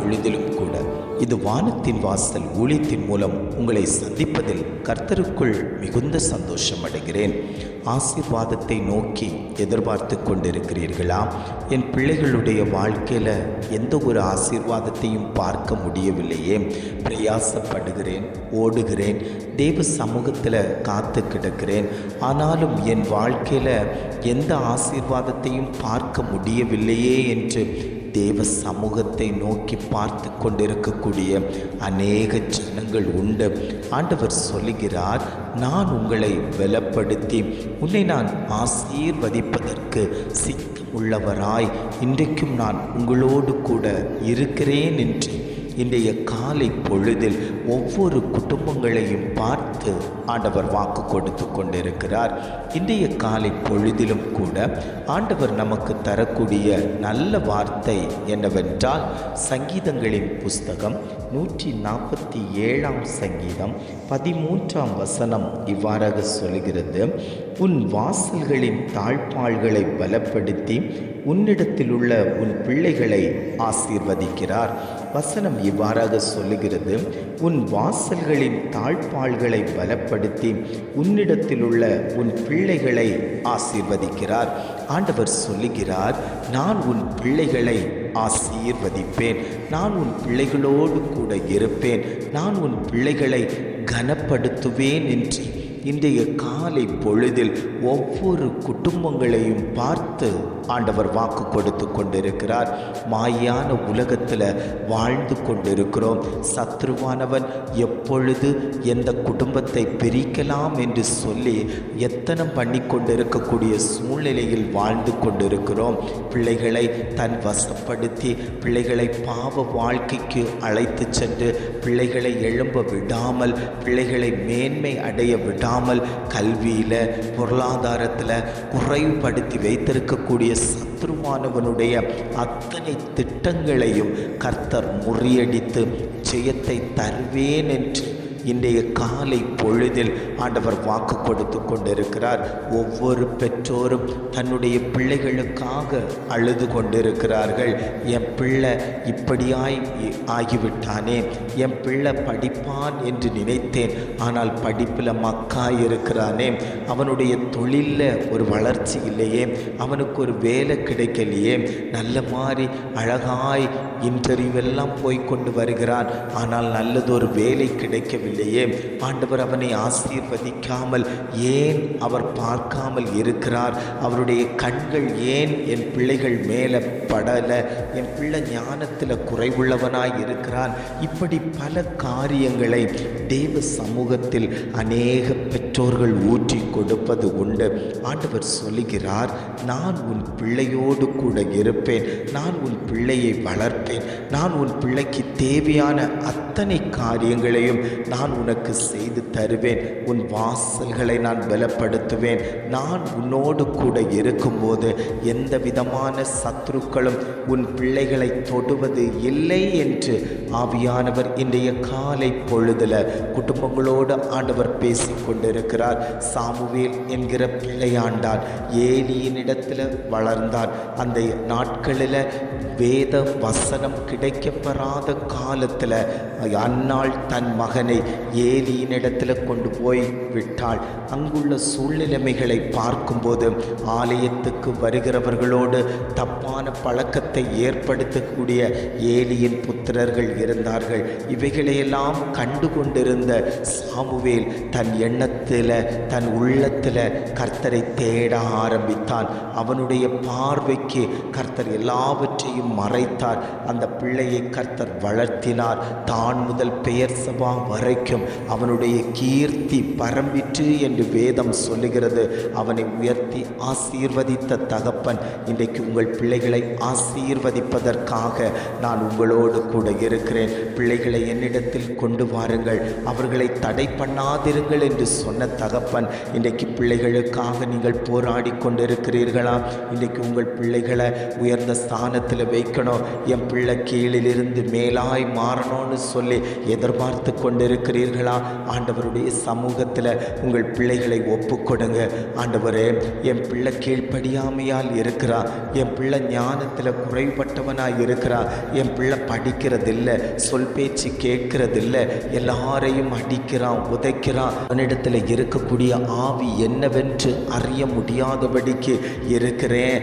பொழுதிலும் கூட இது வானத்தின் வாசல் ஊழியத்தின் மூலம் உங்களை சந்திப்பதில் கர்த்தருக்குள் மிகுந்த சந்தோஷம் அடைகிறேன். ஆசீர்வாதத்தை நோக்கி எதிர்பார்த்து கொண்டிருக்கிறீர்களா? என் பிள்ளைகளுடைய வாழ்க்கையில் எந்த ஒரு ஆசீர்வாதத்தையும் பார்க்க முடியவில்லையே, பிரயாசப்படுகிறேன், ஓடுகிறேன், தேவ சமூகத்தில் காத்து கிடக்கிறேன், ஆனாலும் என் வாழ்க்கையில் எந்த ஆசீர்வாதத்தையும் பார்க்க முடியவில்லையே என்று தேவ சமூகத்தை நோக்கி பார்த்து கொண்டிருக்கக்கூடிய அநேக ஜனங்கள் உண்டு. ஆண்டவர் சொல்லுகிறார், நான் உங்களை பலப்படுத்தி உன்னை நான் ஆசீர்வதிப்பதற்கு சித்தமுள்ளவராய் இன்றைக்கும் நான் உங்களோடு கூட இருக்கிறேன் என்று இன்றைய காலை பொழுதில் ஒவ்வொரு குடும்பங்களையும் பார்த்து ஆண்டவர் வாக்கு கொடுத்து கொண்டிருக்கிறார். இன்றைய காலை பொழுதிலும் கூட ஆண்டவர் நமக்கு தரக்கூடிய நல்ல வார்த்தை என்னவென்றால், சங்கீதங்களின் புஸ்தகம் 147 சங்கீதம் 13 வசனம் இவ்வாறாக சொல்கிறது, உன் வாசல்களின் தாழ்பாள்களை பலப்படுத்தி உன்னிடத்தில் உள்ள உன் பிள்ளைகளை ஆசீர்வதிக்கிறார். வசனம் இவ்வாறாக சொல்லுகிறது, உன் வாசல்களின் தாழ்பாள்களை பலப்படுத்தி உன்னிடத்தில் உள்ள உன் பிள்ளைகளை ஆசீர்வதிக்கிறார். ஆண்டவர் சொல்லுகிறார், நான் உன் பிள்ளைகளை ஆசீர்வதிப்பேன், நான் உன் பிள்ளைகளோடு கூட இருப்பேன், நான் உன் பிள்ளைகளை கனப்படுத்துவேன் என்று இன்றைய காலை பொழுதில் ஒவ்வொரு குடும்பங்களையும் பார்த்து ஆண்டவர் வாக்கு கொடுத்து கொண்டிருக்கிறார். மாயான உலகத்தில் வாழ்ந்து கொண்டிருக்கிறோம். சத்ருவானவன் எப்பொழுது எந்த குடும்பத்தை பிரிக்கலாம் என்று சொல்லி எத்தனம் பண்ணி கொண்டிருக்கக்கூடிய சூழ்நிலையில் வாழ்ந்து கொண்டிருக்கிறோம். பிள்ளைகளை தன் வசப்படுத்தி பிள்ளைகளை பாவ வாழ்க்கைக்கு அழைத்து சென்று பிள்ளைகளை எழும்ப விடாமல், பிள்ளைகளை மேன்மை அடைய விடாமல், கல்வியில் பொருளாதாரத்தில் குறைவுபடுத்தி வைத்திருக்கக்கூடிய சத்ருவானவனுடைய அத்தனை திட்டங்களையும் கர்த்தர் முறியடித்து ஜெயத்தை தருவேன் என்று இன்றைய காலை பொழுதில் ஆண்டவர் வாக்கு கொடுத்து கொண்டிருக்கிறார். ஒவ்வொரு பெற்றோரும் தன்னுடைய பிள்ளைகளுக்காக அழுது கொண்டிருக்கிறார்கள். என் பிள்ளை இப்படியாய் ஆகிவிட்டானே, என் பிள்ளை படிப்பான் என்று நினைத்தேன், ஆனால் படிப்பில் மக்காய் இருக்கிறானே, அவனுடைய தொழிலில் ஒரு வளர்ச்சி இல்லையே, அவனுக்கு ஒரு வேலை கிடைக்கலையே, நல்ல மாதிரி அழகாய் இன்டர்வியூவெல்லாம் போய்கொண்டு வருகிறான், ஆனால் நல்லதொரு வேலை கிடைக்கவில்லை. ஆண்டவர் அவனை ஆசீர்வதிக்காமல் ஏன் அவர் பார்க்காமல் இருக்கிறார்? அவருடைய கண்கள் ஏன் என் பிள்ளைகள் மேலே படலை? என் பிள்ளை ஞானத்தில் குறைவுள்ளவனாய் இருக்கிறான். இப்படி பல காரியங்களை தேவ சமூகத்தில் அநேக பெற்றோர்கள் ஊற்றி கொடுப்பது உண்டு. ஆண்டவர் சொல்லுகிறார், நான் உன் பிள்ளையோடு கூட இருப்பேன், நான் உன் பிள்ளையை வளர்ப்பேன், நான் உன் பிள்ளைக்கு தேவையான அத்தனை காரியங்களையும் நான் உனக்கு செய்து தருவேன், உன் வாசல்களை நான் பலப்படுத்துவேன். நான் உன்னோடு கூட இருக்கும்போது எந்த விதமான சத்துருக்களும் உன் பிள்ளைகளை தொடுவது இல்லை என்று ஆவியானவர் இன்றைய காலை பொழுதில் குடும்பங்களோடு ஆண்டவர் பேசி கொண்டிருக்கிறார். சாமுவேல் என்கிற பிள்ளையாண்டான், ஏலியினிடத்தில் வளர்ந்தான். அந்த நாட்களில் வேத வசனம் கிடைக்கப்பெறாத காலத்தில் அன்னாள் தன் மகனை ஏலியினிடத்தில் கொண்டு போய் விட்டாள். அங்குள்ள சூழ்நிலைமைகளை பார்க்கும்போது ஆலயத்துக்கு வருகிறவர்களோடு தப்பான பழக்கத்தை ஏற்படுத்தக்கூடிய ஏலியின் புத்திரர்கள் இருந்தார்கள். இவைகளையெல்லாம் கண்டு கொண்டிருந்த சாமுவேல் தன் எண்ணத்தில், தன் உள்ளத்தில் கர்த்தரை தேட ஆரம்பித்தான். அவனுடைய பார்வைக்கு கர்த்தர் எல்லாவற்றையும் மறைத்தார். அந்த பிள்ளையை கர்த்தர் வளர்த்தினார். தான் முதல் பெயர் சபா வரைக்கும் அவனுடைய கீர்த்தி பரம்பிற்று என்று வேதம் சொல்லுகிறது. அவனை உயர்த்தி ஆசீர்வதித்த தகப்பன் இன்றைக்கு உங்கள் பிள்ளைகளை ஆசீர்வதிப்பதற்காக நான் உங்களோடு கூட இருக்கிறேன். பிள்ளைகளை என்னிடத்தில் கொண்டு வாருங்கள், அவர்களை தடை பண்ணாதிருங்கள் என்று சொன்ன தகப்பன் இன்றைக்கு பிள்ளைகளுக்காக நீங்கள் போராடி கொண்டிருக்கிறீர்களா? இன்றைக்கு உங்கள் பிள்ளைகளை உயர்ந்த ஸ்தானத்தில் வைக்கணும். என் பிள்ளை கீழிலிருந்து மேலாய் மாறணும்னு சொல்லி எதிர்பார்த்து கொண்டிருக்கிறீர்களா? ஆண்டவருடைய சமூகத்தில் உங்கள் பிள்ளைகளை ஒப்புக்கொடுங்க. ஆண்டவரே, என் பிள்ளை கீழ்ப்படியாமையால் இருக்கிறா, என் பிள்ளை ஞானத்தில் குறைபட்டவனாய் இருக்கிறா, என் பிள்ளை படிக்கிறதில்லை, சொல் பேச்சு கேட்கிறதில்லை, எல்லாரையும் அடிக்கிறான், உதைக்கிறான், அவனிடத்தில் இருக்கக்கூடிய ஆவி என்னவென்று அறிய முடியாதபடிக்கு இருக்கிறேன்,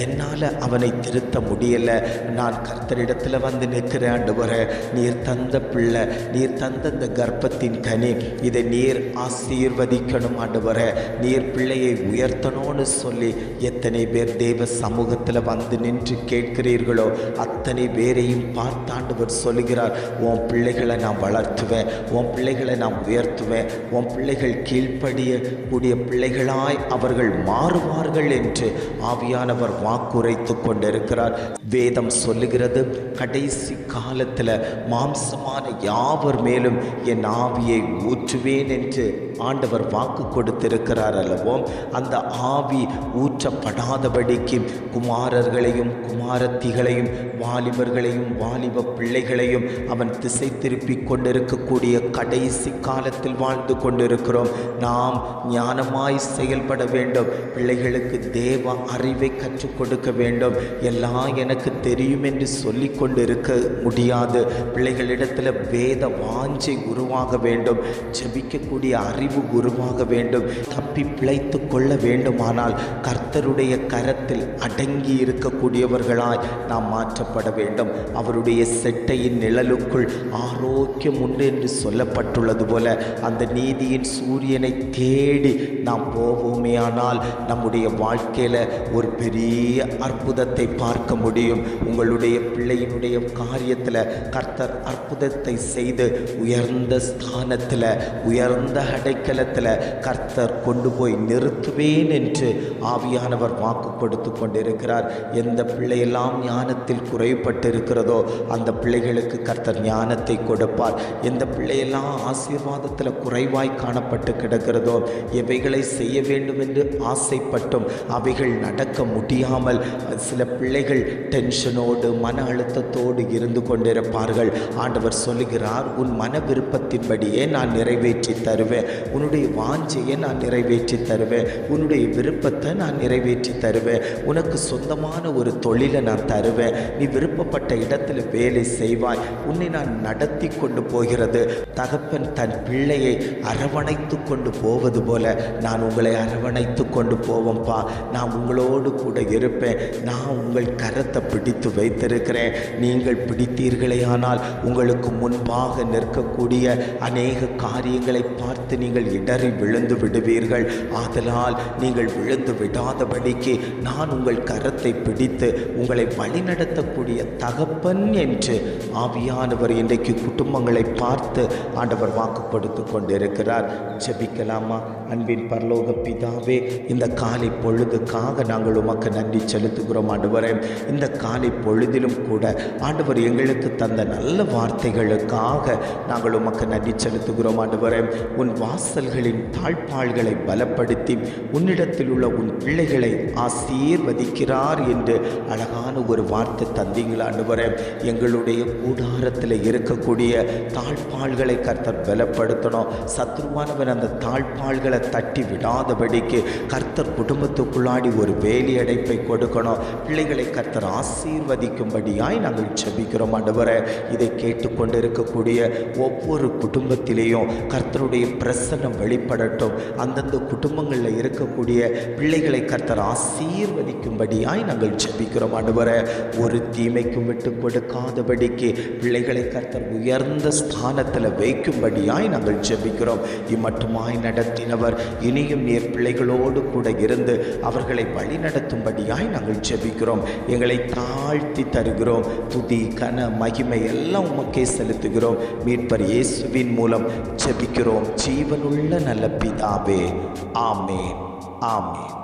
என்னால் அவனை திருத்த முடியலை, நான் கர்த்தரிடத்தில் வந்து நிற்கிறேன். ஆண்டவரே, நீர் தந்த பிள்ளை, நீர் தந்த இந்த கர்ப்பத்தின் கனி, இதை நீர் ஆசீர்வதிக்கணும். ஆண்டவரே, நீர் பிள்ளையை உயர்த்தணும்னு சொல்லி எத்தனை பேர் தேவ சமூகத்தில் வந்து நின்று கேட்கிறீர்களோ அத்தனை பேரையும் பார்த்து ஆண்டவர் சொல்லுகிறார், உன் பிள்ளைகளை நான் வளர்த்துவேன், உன் பிள்ளைகளை நான் உயர்த்துவேன், உன் பிள்ளைகள் கீழ்ப்படிய கூடிய பிள்ளைகளாய் அவர்கள் மாறுவார்கள் என்று ஆவியானவர் வாக்குரைத்து கொண்டிருக்கிறார். வேதம் சொல்லுகிறது, கடைசி காலத்தில் மாம்சமான யாவர் மேலும் என் ஆவியை ஊற்றுவேன் என்று ஆண்டவர் வாக்கு கொடுத்திருக்கிறார் அல்லவோ. அந்த ஆவி ஊற்றப்படாதபடிக்கு குமாரர்களையும் குமாரத்திகளையும் வாலிபர்களையும் வாலிப பிள்ளைகளையும் அவன் திசை திருப்பி கொண்டிருக்கக்கூடிய கடைசி காலத்தில் வாழ்ந்து கொண்டிருக்கிறோம். நாம் ஞானமாய் செயல்பட வேண்டும். பிள்ளைகளுக்கு தேவ அறிவை கற்றுக் கொடுக்க வேண்டும். எல்லாம் எனக்கு தெரியும் என்று சொல்லி கொண்டிருக்க முடியாது. பிள்ளைகளிடத்தில் வேத வாஞ்சை உருவாக வேண்டும். ஜெபிக்கக்கூடிய அறிவு உருவாக வேண்டும். தப்பி பிழைத்து கொள்ள வேண்டுமானால் கர்த்தருடைய கரத்தில் அடங்கி இருக்கக்கூடியவர்களாய் நாம் மாற்றப்பட வேண்டும். அவருடைய செட்டையின் நிழலுக்குள் ஆரோக்கியம் உண்டு என்று சொல்லப்பட்டுள்ளது போல அந்த நீதியின் சூரியனை தேடி நாம் போவோமேயானால் நம்முடைய வாழ்க்கையில் ஒரு பெரிய அற்புதத்தை பார்க்க முடியும். உங்களுடைய பிள்ளையினுடைய காரியத்தில் கர்த்தர் அற்புதத்தை செய்து உயர்ந்த ஸ்தானத்தில் உயர்ந்த அடைக்கலத்தில் கர்த்தர் கொண்டு போய் நிறுத்துவேன் என்று ஆவியானவர் வாக்கு கொடுத்து கொண்டிருக்கிறார். எந்த பிள்ளையெல்லாம் ஞானத்தில் குறைபட்டு இருக்கிறதோ அந்த பிள்ளைகளுக்கு கர்த்தர் ஞானத்தை கொடுப்பார். எந்த பிள்ளையெல்லாம் ஆசீர்வாதத்தில் குறைவாய் காணப்பட்டு கிடக்கிறதோ, எவைகளை செய்ய வேண்டும் என்று ஆசைப்பட்டும் அவைகள் நடக்க முடியாமல் சில பிள்ளைகள் டென்ஷனோடு மன அழுத்தத்தோடு இருந்து கொண்டிருப்பார்கள். ஆண்டவர் சொல்லுகிறார், உன் மன விருப்பத்தின்படியே நான் நிறைவேற்றி தருவேன், உன்னுடைய வாஞ்சையை நான் நிறைவேற்றி தருவேன், உன்னுடைய விருப்பத்தை நான் நிறைவேற்றி தருவேன், உனக்கு சொந்தமான ஒரு தொழிலை நான் தருவேன், நீ விருப்பப்பட்ட இடத்துல வேலை செய்வாய், உன்னை நான் நடத்தி கொண்டு போகிறது. தகப்பன் தன் பிள்ளையை அரவணைத்து கொண்டு போவது போல நான் உங்களை அரவணைத்து கொண்டு போவோம்ப்பா, நான் உங்களோடு கூட இருப்பேன், நான் உங்கள் கரத்தை பிடித்து வைத்திருக்கிறேன். நீங்கள் பிடித்தீர்களே ஆனால் உங்களுக்கு முன்பாக நிற்கக்கூடிய அநேக காரியங்களை பார்த்து நீங்கள் இடறி விழுந்து விடுவீர்கள். ஆதலால் நீங்கள் விழுந்து விடாதபடிக்கு நான் உங்கள் கரத்தை பிடித்து உங்களை வழிநடத்தக்கூடிய தகப்பன் என்று ஆவியானவர் இன்றைக்கு குடும்பங்களை பார்த்து ஆண்டவர் வாக்கு கொடுத்து கொண்டிருக்கிறார். ஜெபிக்கலாமா? அன்பின் பரலோக பிதாவே, இந்த காலை பொழுதுக்காக நாங்கள் உமக்கு நன்றி செலுத்துகிறோம். ஆண்டவரே, இந்த காலை பொழுதிலும் கூட ஆண்டவர் எங்களுக்கு தந்த நல்ல வார்த்தைகளுக்காக நாங்கள் உமக்கு நன்றி செலுத்துகிறோம். ஆண்டவரே, உன் வாசல்களின் தாழ்பாள்களை பலப்படுத்தி உன்னிடத்தில் உள்ள உன் பிள்ளைகளை ஆசீர்வதிக்கிறார் என்று அழகான ஒரு வார்த்தை தந்தீங்களா? ஆண்டவரே, எங்களுடைய கூடாரத்தில் இருக்கக்கூடிய தாழ்பாள்களை கர்த்தர் பலப்படுத்தணும். சத்ருவானவன் அந்த தாழ்பாள்களை தட்டி விடாதபடிக்கு கர்த்தர் குடும்பத்துக்குள்ளாடி ஒரு வேலி அடைப்பை கொடுக்கணும். பிள்ளைகளை கர்த்தர் ஆசீர்வதிக்கும்படியாய் நாங்கள் ஜெபிக்கிறோம். ஆண்டவரே, இதை கேட்டுக்கொண்டு இருக்கக்கூடிய ஒவ்வொரு குடும்பத்திலேயும் கர்த்தருடைய பிரசன்னம் வெளிப்படட்டும். அந்தந்த குடும்பங்களில் இருக்கக்கூடிய பிள்ளைகளை கர்த்தர் ஆசீர்வதிக்கும்படியாய் நாங்கள் ஜெபிக்கிறோம். ஆண்டவரே, ஒரு தீமைக்கும் விட்டு கொடுக்காதபடிக்கு பிள்ளைகளை கர்த்தர் உயர்ந்த ஸ்தானத்தில் வைக்கும்படியாய் நாங்கள் ஜெபிக்கிறோம். இம்மட்டுமாய் நடத்தினவர் இனியும் நீர் பிள்ளைகளோடு கூட இருந்து அவர்களை வழி நடத்தும்படியாய் நாங்கள் ஜெபிக்கிறோம். எங்களை தாழ்த்தி தருகிறோம். துதி கன மகிமை எல்லாம் உமக்கே செலுத்துகிறோம். மீட்பர் இயேசுவின் மூலம் ஜெபிக்கிறோம் ஜீவனுள்ள நல்ல பிதாவே. ஆமென், ஆமென்.